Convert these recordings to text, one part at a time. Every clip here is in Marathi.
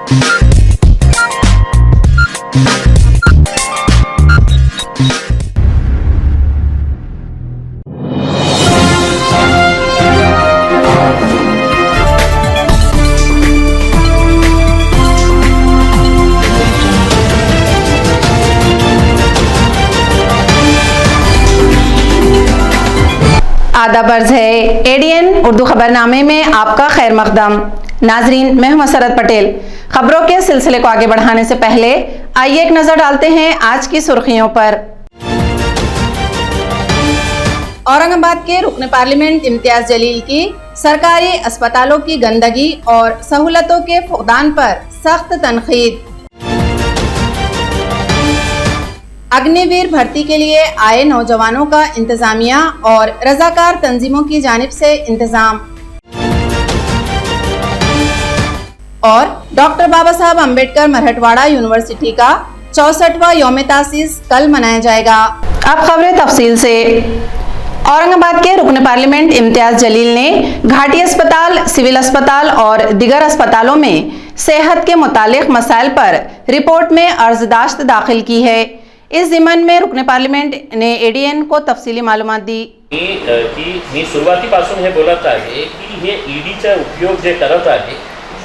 आदाब अर्ज़ है एडीएन उर्दू खबरनामे में आपका खैर मकदम। नाजरीन, मैं हूं मसरत पटेल। खबरों के सिलसिले को आगे बढ़ाने से पहले आइए एक नजर डालते हैं आज की सुर्खियों पर। औरंगाबाद के रुकन पार्लियामेंट इम्तियाज जलील की सरकारी अस्पतालों की गंदगी और सहूलतों के फुकदान पर सख्त तनकीद। अग्निवीर भर्ती के लिए आए नौजवानों का इंतजामिया और रजाकार तंजीमों की जानिब से इंतजाम। और डॉक्टर बाबा साहब अम्बेडकर मराठवाड़ा यूनिवर्सिटी का 64वां यौम तासीस कल मनाया जाएगा। अब खबरें तफसील से। औरंगाबाद के रुकन पार्लियामेंट इम्तियाज जलील ने घाटी अस्पताल, सिविल अस्पताल और दीगर अस्पतालों में सेहत के मुतालिक मसाइल पर रिपोर्ट में अर्जदाश्त दाखिल की है। इस जिमन में रुकन पार्लियामेंट ने एडीएन को तफसीली मालूमात दी की मी सुरुवातीपासून हे बोलत आहे की हे ईडीचा उपयोग जे करत आहे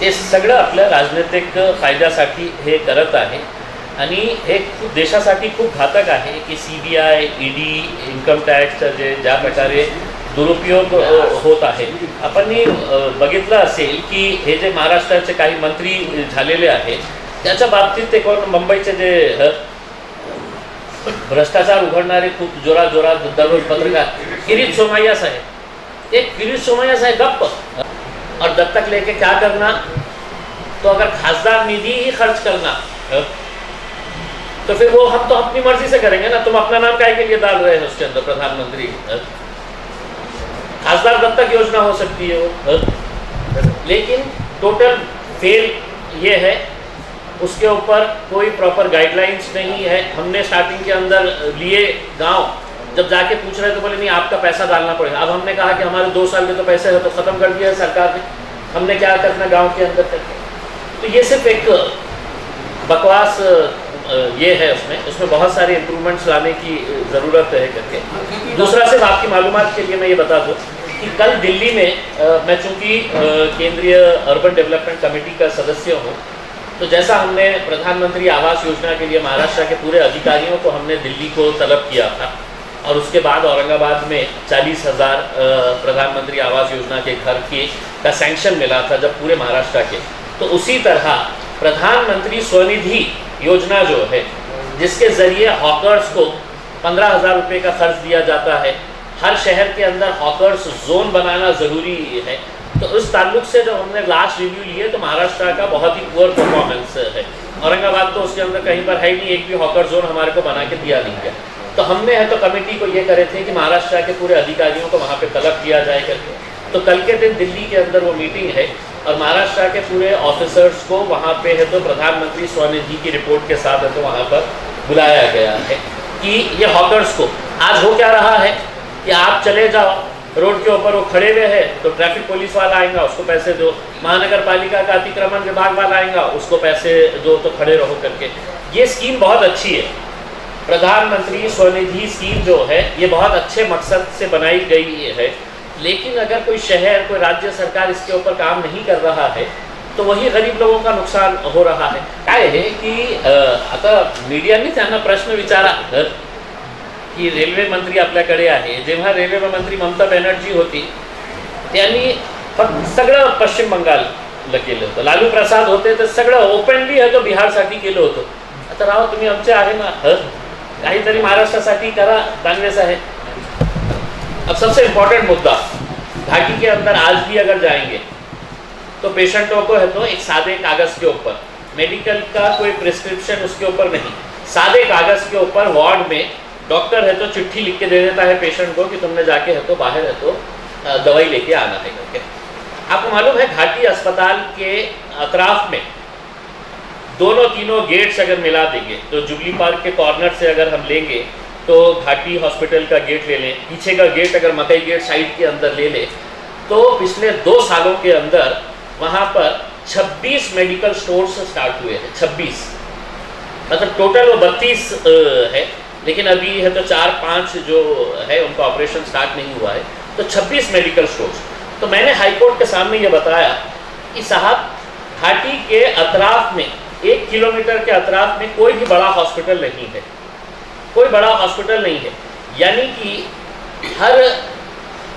ते सगळं आपल्या राजनैतिक फायद्यासाठी हे करत आहे आणि हे खूप देशासाठी खूप घातक आहे की सीबीआय, ईडी, इन्कम टॅक्सचं जे ज्या प्रकारे दुरुपयोग होत आहे। आपण बघितलं असेल की हे जे महाराष्ट्राचे काही मंत्री झालेले आहेत त्याच्या बाबतीत ते कोण मुंबईचे जे भ्रष्टाचार उघडणारे खूप जोरात दररोज पत्रकार किरीट सोमैया साहब, एक किरीट सोमैया साहब गप्प और दत्तक लेके क्या करना, तो अगर खासदार निधि ही खर्च करना तो फिर वो हम तो अपनी मर्जी से करेंगे ना। तुम अपना नाम काहे के लिए डाल रहे हैं उसके अंदर प्रधानमंत्री? खासदार दत्तक योजना हो सकती है वो, लेकिन टोटल फेल ये है, उसके ऊपर कोई प्रॉपर गाइडलाइंस नहीं है। हमने स्टार्टिंग के अंदर लिए गांव, जब जाके पूछ रहे तो बोले नहीं आपका पैसा डालना पड़ेगा। अब हमने कहा कि हमारे 2 साल के तो पैसे है तो ख़त्म कर दिया है सरकार ने, हमने क्या करना गांव के अंदर करके। तो ये सिर्फ एक बकवास ये है, उसमें बहुत सारे इम्प्रूवमेंट्स लाने की ज़रूरत है करके। दूसरा सिर्फ आपकी मालूमात के लिए मैं ये बता दूँ कि कल दिल्ली में मैं चूँकि केंद्रीय अर्बन डेवलपमेंट कमेटी का सदस्य हूँ, तो जैसा हमने प्रधानमंत्री आवास योजना के लिए महाराष्ट्र के पूरे अधिकारियों को हमने दिल्ली को तलब किया था और उसके बाद औरंगाबाद में 40,000 प्रधानमंत्री आवास योजना के घर का सैंक्शन मिला था जब पूरे महाराष्ट्र के, तो उसी तरह प्रधानमंत्री स्वनिधि योजना जो है जिसके ज़रिए हॉकर्स को 15,000 रुपये का खर्च दिया जाता है, हर शहर के अंदर हॉकर्स जोन बनाना ज़रूरी है। तो उस ताल्लुक से जब हमने लास्ट रिव्यू लिए तो महाराष्ट्र का बहुत ही पुअर परफॉर्मेंस है। औरंगाबाद तो उसके अंदर कहीं पर है ही नहीं, एक भी हॉकर जोन हमारे को बना के दिया नहीं गया। तो हमने है तो कमेटी को ये करे थे कि महाराष्ट्र के पूरे अधिकारियों को वहाँ पे तलब किया जाए करके। तो कल के दिन दिल्ली के अंदर वो मीटिंग है और महाराष्ट्र के पूरे ऑफिसर्स को वहाँ पे है तो प्रधानमंत्री स्वनिधि की रिपोर्ट के साथ है तो वहाँ पर बुलाया गया है कि ये हॉकर्स को आज हो क्या रहा है कि आप चले जाओ रोड के ऊपर, वो खड़े हुए हैं तो ट्रैफिक पुलिस वाला आएगा उसको पैसे दो, महानगर पालिका का अतिक्रमण विभाग वाला आएगा उसको पैसे दो, तो खड़े रहो करके। ये स्कीम बहुत अच्छी है, प्रधानमंत्री स्वनिधि स्कीम जो है ये बहुत अच्छे मकसद से बनाई गई है, लेकिन अगर कोई शहर, कोई राज्य सरकार इसके ऊपर काम नहीं कर रहा है तो वही गरीब लोगों का नुकसान हो रहा है। काय है की आता मीडियाने त्यांना प्रश्न विचारा की रेल्वे मंत्री आपल्याकडे आहे, जेव्हा रेल्वे मंत्री ममता बॅनर्जी होती त्यांनी फक्त सगळं पश्चिम बंगालला केलं होतं, लालू प्रसाद होते तर सगळं ओपनली है तो बिहारसाठी केलं होतं। आता राव तुम्ही आमचे आहे ना, काहीतरी महाराष्ट्रासाठी करा, काँग्रेस आहे। अब सबसे इम्पोर्टेंट मुद्दा, घाटी के अंदर आज भी अगर जाएंगे तो पेशेंटों को है तो एक सादे कागज़ के ऊपर, मेडिकल का कोई प्रिस्क्रिप्शन उसके ऊपर नहीं, सादे कागज़ के ऊपर वार्ड में डॉक्टर है तो चिट्ठी लिख के दे देता है पेशेंट को कि तुमने जाके है तो बाहर है तो दवाई लेके आना है करके। आपको मालूम है घाटी अस्पताल के अतराफ में दोनों तीनों गेट्स अगर मिला देंगे तो जुबली पार्क के कॉर्नर से अगर हम लेंगे तो घाटी हॉस्पिटल का गेट ले लें, पीछे का गेट अगर मकई गेट साइड के अंदर ले लें तो पिछले 2 सालों के अंदर वहाँ पर 26 मेडिकल स्टोर्स स्टार्ट हुए हैं। 26 मतलब टोटल वो 32 है, लेकिन अभी है तो 4-5 जो है उनका ऑपरेशन स्टार्ट नहीं हुआ है, तो 26 मेडिकल स्टोर्स। तो मैंने हाईकोर्ट के सामने ये बताया कि साहब घाटी के अतराफ में 1 किलोमीटर के अतराफ में कोई भी बड़ा हॉस्पिटल नहीं है, कोई बड़ा हॉस्पिटल नहीं है, यानी कि हर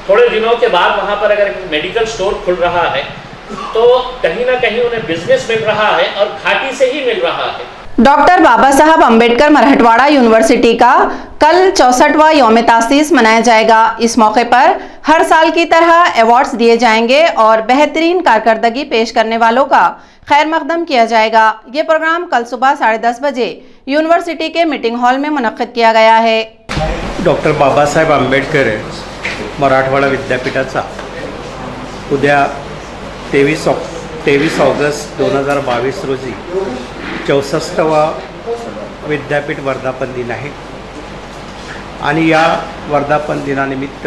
थोड़े दिनों के बाद वहाँ पर अगर मेडिकल स्टोर खुल रहा है तो कहीं ना कहीं उन्हें बिजनेस मिल रहा है और घाटी से ही मिल रहा है। डॉक्टर बाबा साहब अम्बेडकर मराठवाड़ा यूनिवर्सिटी का कल 64वां यौम तासीस मनाया जाएगा। इस मौके पर हर साल की तरह अवार्ड्स दिए जाएंगे और बेहतरीन कारकर्दगी पेश करने वालों का खैर मकदम किया जाएगा। ये प्रोग्राम कल सुबह 10:30 बजे यूनिवर्सिटी के मीटिंग हॉल में मुनक्किद किया गया है। डॉक्टर बाबासाहेब आंबेडकर मराठवाडा विद्यापीठाचा उद्या 23 ऑगस्ट 2022 रोजी 64वा विद्यापीठ वर्धापन दिन आहे आणि या वर्धापन दिनानिमित्त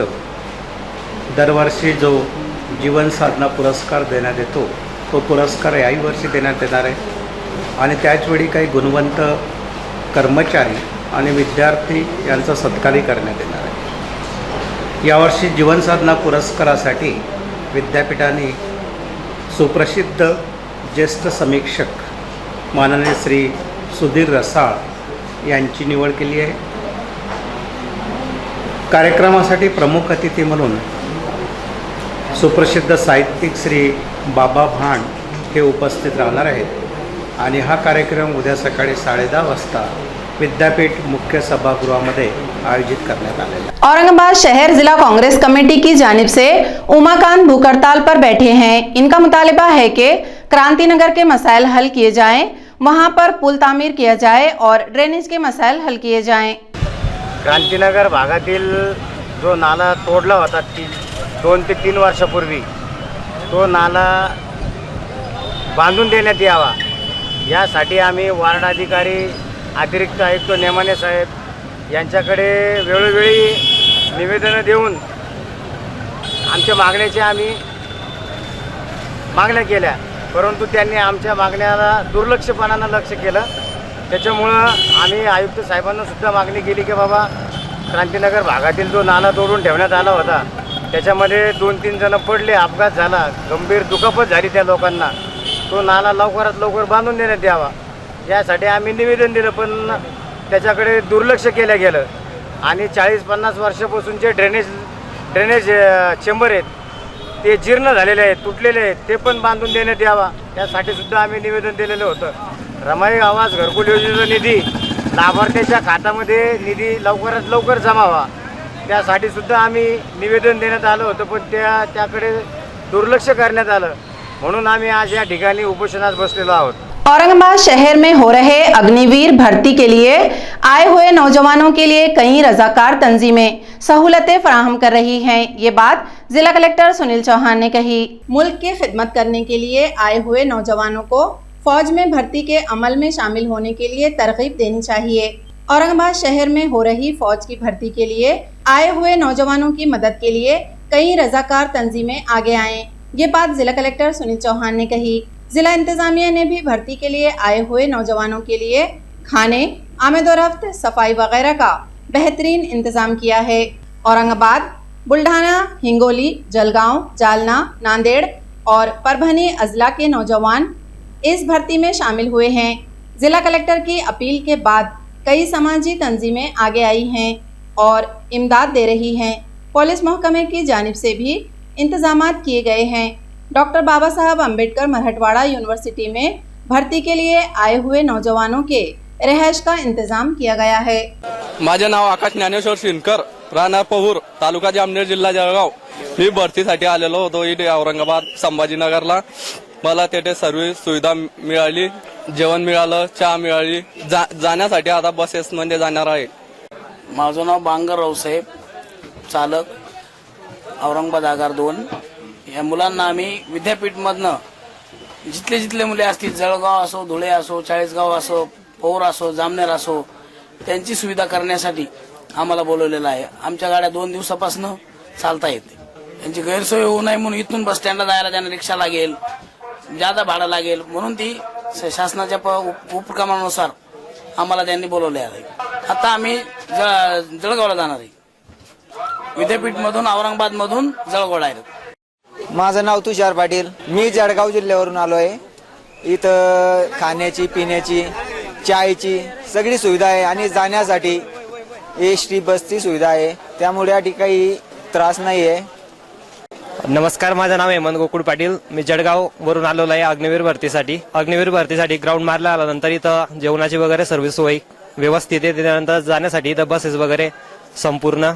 दरवर्षी जो जीवन साधना पुरस्कार देण्यात येतो तो पुरस्कार याही वर्षी देण्यात येणार आहे आणि त्याचवेळी काही गुणवंत कर्मचारी आणि विद्यार्थी यांचा सत्कारही करण्यात येणार आहे। यावर्षी जीवन साधना पुरस्कारासाठी विद्यापीठाने सुप्रसिद्ध ज्येष्ठ समीक्षक माननीय श्री सुधीर रसाळ यांची निवड केली आहे। कार्यक्रमासाठी प्रमुख अतिथी म्हणून सुप्रसिद्ध साहित्यिक श्री बाबा भांड हे उपस्थित राहणार आहेत आणि हा कार्यक्रम उद्या सकाळी 10:30 वाजता विद्यापीठ मुख्य सभागृहामध्ये आयोजित करण्यात आलेला है। औरंगाबाद शहर जिला कांग्रेस कमेटी की जानिब से उमाकांत भूख हड़ताल पर बैठे हैं। इनका मुतालिबा है कि क्रांतिनगर के मसाइल हल किए जाएं, वहां पर पुल तामीर किया जाए और ड्रेनेज के मसाइल हल किए जाएं। क्रांतिनगर भागातील जो नाला तोडला होता 2 ते 3 वर्षापूर्वी तो नाला बांधून देण्यात यावा यासाठी आम्ही वार्ड अधिकारी, अतिरिक्त आयुक्त नेमाने साहेब यांच्याकडे वेळोवेळी निवेदनं देऊन आमच्या मागण्याची आम्ही मागण्या केल्या, परंतु त्यांनी आमच्या मागण्याला दुर्लक्षपणानं लक्ष केलं। त्याच्यामुळं आम्ही आयुक्त साहेबांना सुद्धा मागणी केली की बाबा क्रांतिनगर भागातील जो नाला तोडून ठेवण्यात आला होता त्याच्यामध्ये 2-3 जण पडले, अपघात झाला, गंभीर दुखापत झाली त्या लोकांना, तो नाला लवकरात लवकर बांधून देण्यात यावा यासाठी आम्ही निवेदन दिलं, पण त्याच्याकडे दुर्लक्ष केलं गेलं आणि 40-50 वर्षापासून जे ड्रेनेज चेंबर आहेत ते जीर्ण झालेले आहेत, तुटलेले आहेत, ते पण बांधून देण्यात यावा यासाठी सुद्धा आम्ही निवेदन दिलेलं होतं। रमाई आवास घरकुल योजनेचा निधी लाभार्थ्याच्या खात्यामध्ये निधी लवकरात लवकर जमा व्हावा त्यासाठी सुद्धा आम्ही निवेदन देण्यात आलं होतं, पण त्याकडे दुर्लक्ष करण्यात आलं, म्हणून आम्ही आज या ठिकाणी उपोषणास बसलेलो आहोत। औरंगाबाद शहर में हो रहे अग्निवीर भर्ती के लिए आए हुए नौजवानों के लिए कई रजाकार तंजीमें सहूलतें फराहम कर रही हैं। ये बात जिला कलेक्टर सुनील चौहान ने कही। मुल्क की खिदमत करने के लिए आए हुए नौजवानों को फौज में भर्ती के अमल में शामिल होने के लिए तरगीब देनी चाहिए। औरंगाबाद शहर में हो रही फौज की भर्ती के लिए आए हुए नौजवानों की मदद के लिए कई रजाकार तंजीमें आगे आए। ये बात जिला कलेक्टर सुनील चौहान ने कही। जिला इंतजामिया ने भी भर्ती के लिए आए हुए नौजवानों के लिए खाने, आमद-ओ-रफ्त, सफाई वगैरह का बेहतरीन इंतजाम किया है। औरंगाबाद, बुल्ढाना, हिंगोली, जलगांव, जालना, नांदेड़ और परभनी अजला के नौजवान इस भर्ती में शामिल हुए हैं। जिला कलेक्टर की अपील के बाद कई समाजी तंजीमें आगे आई हैं और इमदाद दे रही हैं। पुलिस महकमे की जानिब से भी इंतजामात किए गए हैं। डॉक्टर बाबा साहब अम्बेडकर मराठवाड़ा यूनिवर्सिटी में भर्ती के लिए आए हुए नौजवानों के रहश का इंतजाम किया गया है। माझे नाव आकाश ज्ञानेश्वर शिनकर, राहणार पहूर, तालुका जामनेर, जिल्हा जळगाव। मी भरतीसाठी आलेलो होतो इथे औरंगाबाद संभाजीनगरला। मला तेथे सर्व सुविधा मिळाली, जेवण मिळालं, चहा मिळाली। जाण्यासाठी आता बसेसमध्ये जाणार आहे। माझं नाव बांगर रावसाहेब, चालक, औरंगाबाद आगार 2। या मुलांना आम्ही विद्यापीठमधनं जिथले मुले असतील, जळगाव असो, धुळे असो, चाळीसगाव असो, पौर असो, जामनेर असो, त्यांची सुविधा करण्यासाठी आम्हाला बोलवलेलं आहे। आमच्या गाड्या 2 दिवसापासून चालता येते। त्यांची गैरसोय होऊ नये म्हणून इथून बस स्टँडला जायला त्यांना रिक्षा लागेल, जादा भाडं लागेल म्हणून ती शासनाच्या उपक्रमानुसार आम्हाला त्यांनी बोलवले आहे. आता आम्ही जळगावला जाणार आहे. विद्यापीठमधून औरंगाबादमधून जळगाव आहे. माझं नाव तुषार पाटील. मी जळगाव जिल्ह्यावरून आलो आहे. इथं खाण्याची पिण्याची चायची सगळी सुविधा आहे आणि जाण्यासाठी एसटी बसची सुविधा आहे, त्यामुळे या ठिकाणी त्रास नाही आहे. नमस्कार, माझं नाव हेमंत गोकुळ पाटील. मी जळगाव वरून आलेलो आहे अग्निवीर भरतीसाठी. अग्निवीर भरतीसाठी ग्राउंड मारला आल्यानंतर इथं जेवणाची वगैरे सर्व्हिस सोय व्यवस्थित आहे. त्यानंतर जाण्यासाठी इथं बसेस वगैरे संपूर्ण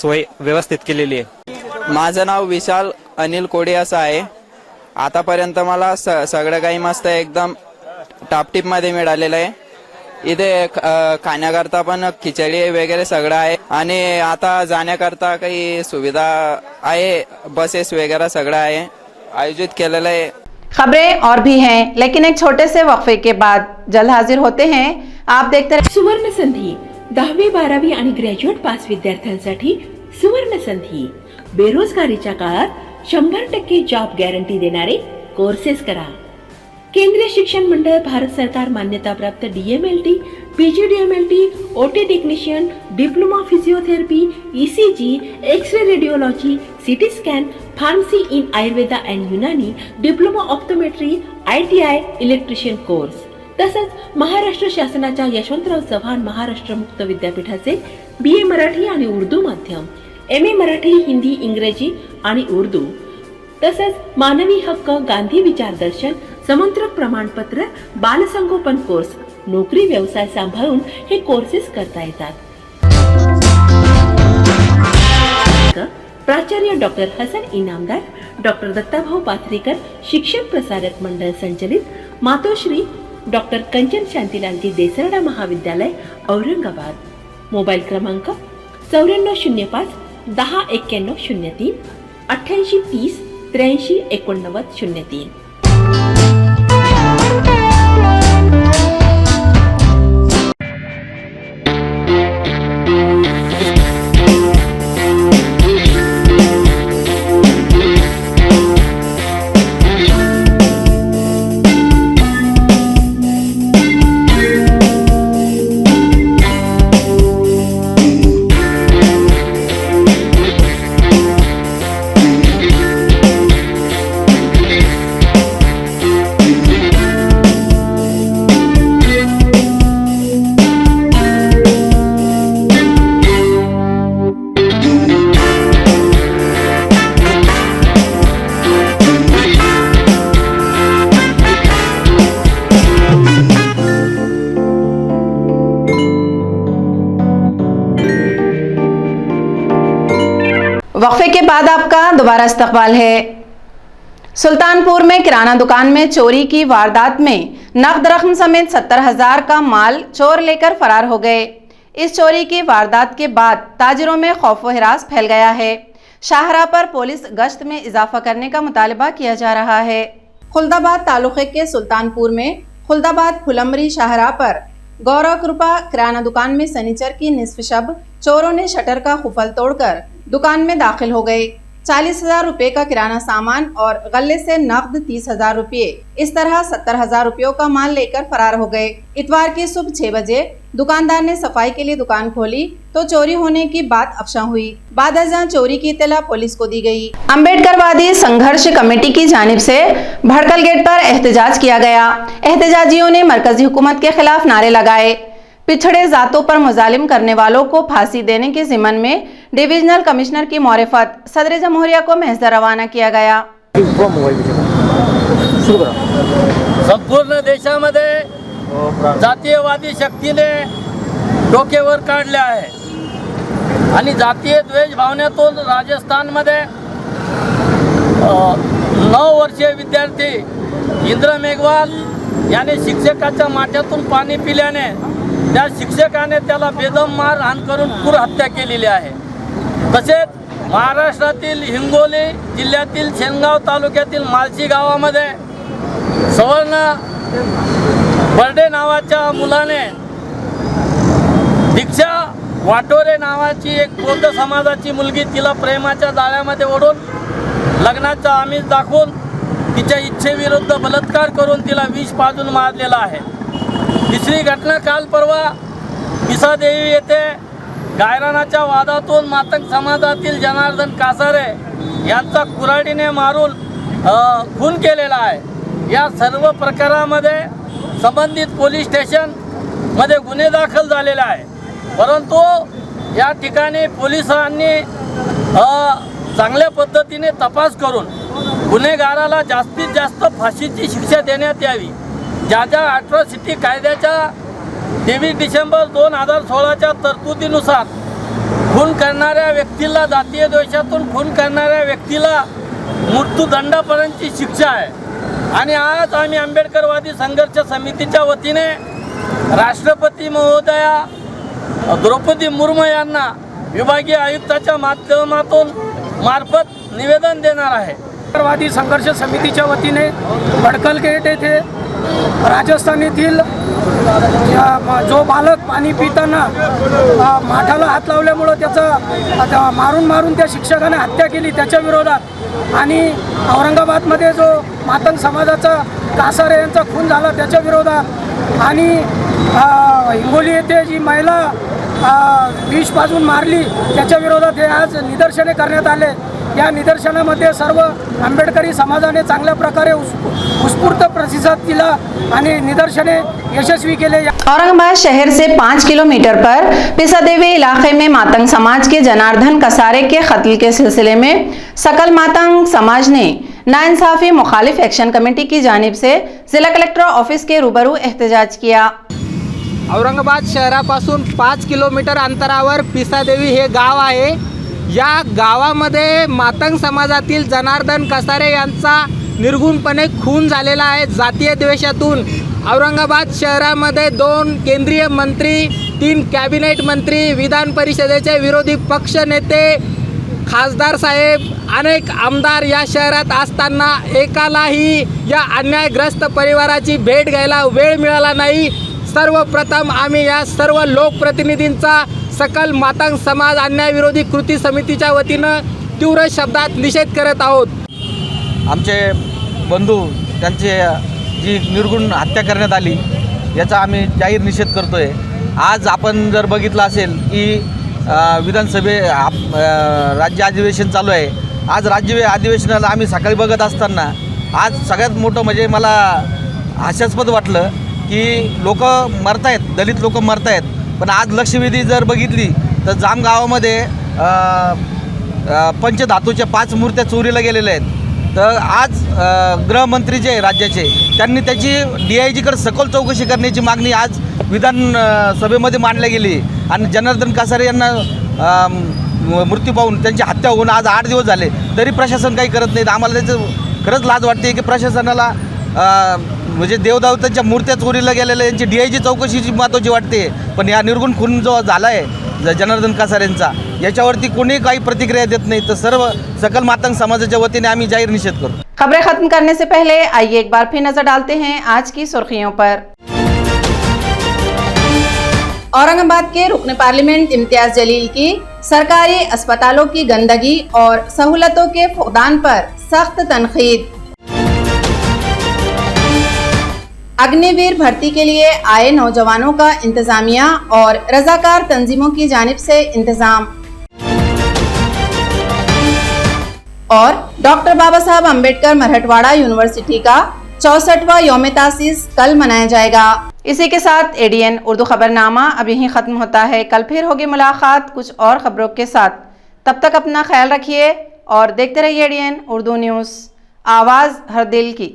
सोय व्यवस्थित केलेली आहे. माझं नाव विशाल अनिल कोडे असं आहे. आतापर्यंत मला सगळं काही मस्त एकदम टापटीपमध्ये मिळालेलं आहे. इथे खाण्याकरता पण खिचडी वगैरे सगळं आहे आणि आता जाण्याकरता काही सुविधा आहे, बसेस वगैरह सगळं आहे, आयोजित केलेलं आहे. खबरें और भी हैं, लेकिन एक छोटे से वक्फे के बाद जल्द हाजिर होते हैं. आप देखते रहिए सुवर्ण संधी 10वी 12वी आणि ग्रॅज्युएट पास विद्यार्थ्यांसाठी सुवर्ण संधी. बेरोजगारीच्या काळात 100% जॉब गॅरंटी देणारे कोर्सेस करा. केंद्रीय शिक्षण मंडळ, भारत सरकार मान्यता प्राप्त DMLT, PGDMLT, OT technician, diploma physiotherapy, ECG, x-ray radiology, CT scan, pharmacy in Ayurveda and Unani, diploma optometry, ITI electrician course. तसंच महाराष्ट्र शासनाच्या यशवंतराव चव्हाण महाराष्ट्र मुक्त विद्यापीठाचे BA मराठी आणि उर्दू माध्यम, MA मराठी, हिंदी, इंग्रजी आणि उर्दू, तसंच मानवी हक्क, गांधी विचार दर्शन, समंत्रक प्रमाणपत्र, बालसंगोपन कोर्स, नोकरी व्यवसाय सांभाळून हे कोर्सेस करता येतात. प्राचार्य डॉक्टर हसन इनामदार, डॉक्टर दत्ताभाऊ पाथरीकर शिक्षण प्रसारक मंडळ संचलित, मातोश्री डॉक्टर कंचन शांतीलालजी देसरडा महाविद्यालय औरंगाबाद. मोबाईल क्रमांक 9405 10 91 03 88 30 83 89 03. वक्फे के बाद आपका दोबारा इस्तकबाल है। सुल्तानपुर में किराना दुकान में चोरी की वारदात में नकद रकम समेत 70,000 का माल चोर लेकर फरार हो गए। इस चोरी की वारदात के बाद ताजिरों में खौफ व हिरास फैल गया है। शाहराह पर पुलिस गश्त में इजाफा करने का मुतालबा किया जा रहा है। खुलदाबाद तालुके के सुल्तानपुर में खुलदाबाद फुलमरी शाहराह पर गौरव कृपा किराना दुकान में सनीचर की निस्फ शब चोरों ने शटर का खुफल तोड़कर दुकान में दाखिल हो गए। 40,000 रुपए का किराना सामान और गले से नकद 30,000 रुपए, इस तरह 70,000 रुपयों का माल लेकर फरार हो गए। इतवार की सुबह 6 बजे दुकानदार ने सफाई के लिए दुकान खोली तो चोरी होने की बात अफशा हुई। बाद अज़ां चोरी की इत्तला पुलिस को दी गई। अम्बेडकरवादी संघर्ष कमेटी की जानिब से भड़कल गेट पर एहतजाज किया गया। एहतजाजियों ने मरकजी हुकूमत के खिलाफ नारे लगाए। पिछड़े जातों पर मुजालिम करने वालों को फांसी देने के जिम्मन में डिविजनल कमिश्नर की मोरफत सदर जमहूरिया को महज़ रवाना किया गया। संपूर्ण देशामध्ये जातीयवादी शक्तीने डोकेवर काढले आहे आणि जातीय द्वेष भावनेतून राजस्थानमध्ये 9 वर्षीय विद्यार्थी इंद्र मेघवाल याने शिक्षकाच्या माथ्यातून पाणी पिल्याने त्या शिक्षकाने त्याला बेदम मारहाण करून क्रूर हत्या केलेली आहे। तसेच महाराष्ट्रातील हिंगोली जिल्ह्यातील शेनगाव तालुक्यातील मालशी गावामध्ये सवर्ण बर्डे नावाच्या मुलाने दीक्षा वाटोरे नावाची एक बौद्ध समाजाची मुलगी तिला प्रेमाच्या जाळ्यामध्ये ओढून लग्नाचा आमिष दाखवून तिच्या इच्छेविरुद्ध बलात्कार करून तिला विष पाजून मारलेला आहे. तिसरी घटना काल परवा पिसादेवी येथे गायरानाच्या वादातून मातंग समाजातील जनार्दन कासारे यांचा कुऱ्हाडीने मारून खून केलेला आहे. या सर्व प्रकारामध्ये संबंधित पोलीस स्टेशनमध्ये गुन्हे दाखल झालेले आहे. परंतु या ठिकाणी पोलिसांनी चांगल्या पद्धतीने तपास करून गुन्हेगाराला जास्तीत जास्त फाशीची शिक्षा देण्यात यावी. ज्या ज्या अॅट्रॉसिटी कायद्याच्या 23 डिसेंबर 2016च्या तरतुदीनुसार खून करणाऱ्या व्यक्तीला, जातीय द्वेषातून खून करणाऱ्या व्यक्तीला मृत्यूदंडापर्यंतची शिक्षा आहे. आणि आज आम्ही आंबेडकरवादी संघर्ष समितीच्या वतीने राष्ट्रपती महोदया द्रौपदी मुर्मू यांना विभागीय आयुक्ताच्या मार्फत निवेदन देणार आहे. आंबेडकरवादी संघर्ष समितीच्या वतीने भडकल गेट येथे राजस्थान येथील जो बालक पाणी पिताना माठाला हात लावल्यामुळं त्याचा मारून त्या शिक्षकाने हत्या केली त्याच्या विरोधात, आणि औरंगाबादमध्ये जो मातंग समाजाचा कासारे यांचा खून झाला त्याच्या विरोधात, आणि हिंगोली येथे जी महिला विष पाजून मारली त्याच्या विरोधात हे आज निदर्शने करण्यात आले. या निदर्शनामध्ये सर्व आंबेडकरी समाजाने चांगल्या प्रकारे उत्स्फूर्त प्रतिसाद दिला आणि निदर्शने यशस्वी केले. औरंगाबाद शहर से 5 किलोमीटर पर पिसादेवी इलाके में मातंग समाज के जनार्दन कसारे के कत्ल के सिलसिले में सकल मातंग समाज ने नाइंसाफी मुखालिफ एक्शन कमेटी की जानिब से जिला कलेक्टर ऑफिस के रूबरू एहतजाज किया. औरंगाबाद शहरापासून 5 किलोमीटर अंतरावर पिसादेवी हे गाव आहे. या गावामध्ये मातंग समाजातील जनार्दन कसारे यांचा निर्गुणपणे खून झालेला आहे जातीय द्वेषातून. औरंगाबाद शहरामध्ये 2 केंद्रीय मंत्री, 3 कॅबिनेट मंत्री, विधान परिषदेचे विरोधी पक्ष नेते, खासदार साहेब, अनेक आमदार या शहरात असताना एकालाही या अन्यायग्रस्त परिवाराची भेट घ्यायला वेळ मिळाला नाही. सर्वप्रथम आम्ही या सर्व लोकप्रतिनिधींचा सकल मातंग समाज अन्यायविरोधी कृती समितीच्या वतीनं तीव्र शब्दात निषेध करत आहोत. आमचे बंधू त्यांची जी निर्गुण हत्या करण्यात आली याचा आम्ही जाहीर निषेध करतो आहे. आज आपण जर बघितलं असेल की विधानसभे राज्य अधिवेशन चालू आहे. आज राज्य अधिवेशनाला आम्ही सकाळी बघत असताना आज सगळ्यात मोठं म्हणजे मला हास्यास्पद वाटलं की लोक मरतायत, दलित लोक मरतायत. पण आज लक्षवेधी जर बघितली तर जाम गावामध्ये पंचधातूच्या 5 मूर्त्या चोरीला गेलेल्या आहेत. तर आज गृहमंत्री जे राज्याचे त्यांनी त्याची DIGकडे सखोल चौकशी करण्याची मागणी आज विधानसभेमध्ये मांडली गेली. आणि जनार्दन कासारे यांना मृत्यू पाहून त्यांची हत्या होऊन आज 8 दिवस झाले तरी प्रशासन काही करत नाहीत. आम्हाला त्याचं खरंच लाज वाटते की प्रशासनाला म्हणजे देवदावतांच्या मूर्त्या चोरीला गेलेल्या यांची DIG चौकशीची महत्त्वाची वाटते. पण या निर्गुण खून जो झाला आहे जनार्दन कासारेंचा याच्यावरती कोणी काही प्रतिक्रिया देत नाही. तर सर्व सकल मातंग समाजाच्या वतीने आम्ही जाहीर निषेध करू. खबरें खत्म करने से पहले आइए एक बार फिर नजर डालते हैं आज की सुर्खियों पर. औरंगाबाद के रुकन पार्लियामेंट इम्तियाज जलील की सरकारी अस्पतालों की गंदगी और सहूलतों के फुकदान पर सख्त तनकीद. अग्निवीर भर्ती के लिए आए नौजवानों का इंतजामिया और रजाकार तंजीमों की जानिब से इंतजाम. और डॉक्टर बाबा साहब अम्बेडकर मराठवाड़ा यूनिवर्सिटी का 64वां यौम तासीस कल मनाया जाएगा. इसी के साथ ADN उर्दू खबरनामा अब यहीं खत्म होता है. कल फिर होगी मुलाकात कुछ और खबरों के साथ. तब तक अपना ख्याल रखिए और देखते रहिए ADN उर्दू न्यूज़, आवाज़ हर दिल की.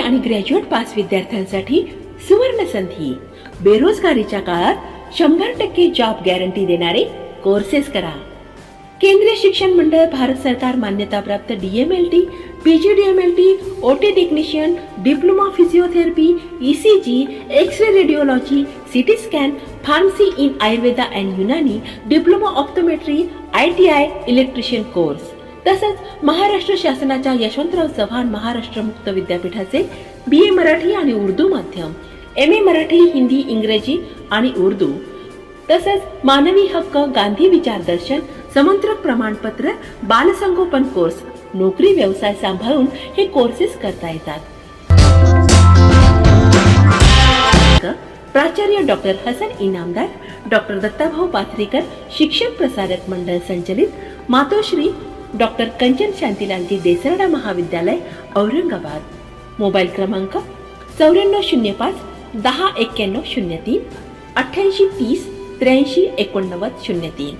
आणि ग्रॅज्युएट पास विद्यार्थ्यांसाठी सुवर्ण संधी. बेरोजगारीच्या काळात 100% जॉब गॅरंटी देणारे कोर्सेस करा. केंद्रीय शिक्षण मंडळ, भारत सरकार मान्यता प्राप्त DMLT, PGDMLT, OT technician, diploma physiotherapy, ECG, x-ray radiology, CT scan, pharmacy in Ayurveda and Unani, diploma optometry, ITI electrician course. तसंच महाराष्ट्र शासनाच्या यशवंतराव चव्हाण महाराष्ट्र मुक्त विद्यापीठाचे BA मराठी आणि उर्दू माध्यम, MA मराठी, हिंदी, इंग्रजी आणि उर्दू, तसंच मानवी हक्क, गांधी विचारदर्शन, समंत्रक प्रमाणपत्र, बालसंगोपन कोर्स, नोकरी व्यवसाय सांभाळून हे कोर्सेस करता येतात. प्राचार्य डॉक्टर हसन इनामदार, डॉक्टर दत्ताभाऊ पाथरीकर, शिक्षक प्रसारक मंडळ संचलित, मातोश्री डॉक्टर कंचन शांतीलालजी देसरडा महाविद्यालय, औरंगाबाद. मोबाईल क्रमांक 9405 109103 8830 83 8903.